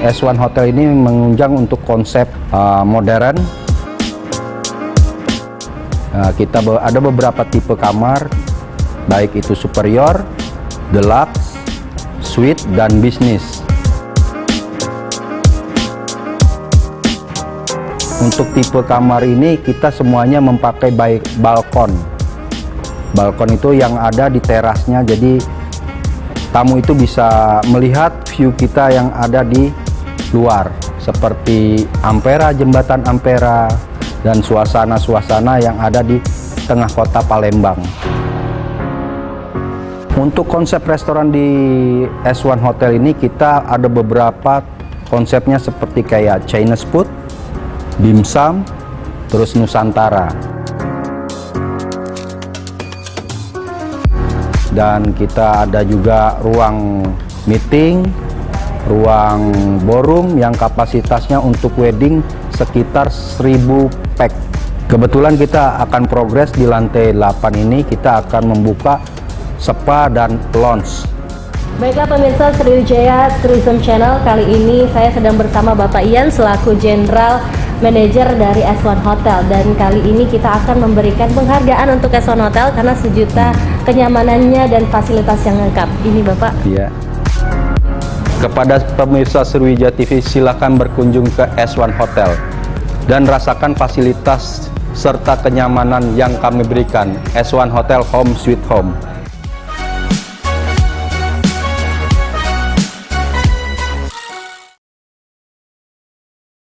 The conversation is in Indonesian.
S1 Hotel ini menunjang untuk konsep modern. Kita ada beberapa tipe kamar, baik itu superior, deluxe, suite, dan bisnis. Untuk tipe kamar ini kita semuanya memakai balkon. Balkon itu yang ada di terasnya, jadi tamu itu bisa melihat view kita yang ada di luar, seperti Ampera, jembatan Ampera, dan suasana-suasana yang ada di tengah kota Palembang. Untuk konsep restoran di S1 Hotel ini kita ada beberapa konsepnya, seperti kayak Chinese food, dimsum, terus Nusantara. Dan kita ada juga ruang meeting, ruang ballroom yang kapasitasnya untuk wedding sekitar 1000 pack. Kebetulan kita akan progres di lantai 8 ini, kita akan membuka spa dan lounge. Baiklah pemirsa Sriwijaya Tourism Channel, kali ini saya sedang bersama Bapak Ian selaku General Manager dari S1 Hotel, dan kali ini kita akan memberikan penghargaan untuk S1 Hotel karena sejuta kenyamanannya dan fasilitas yang lengkap. Ini Bapak. Iya. Kepada pemirsa Sriwijaya TV, silakan berkunjung ke S1 Hotel dan rasakan fasilitas serta kenyamanan yang kami berikan. S1 Hotel Home Sweet Home.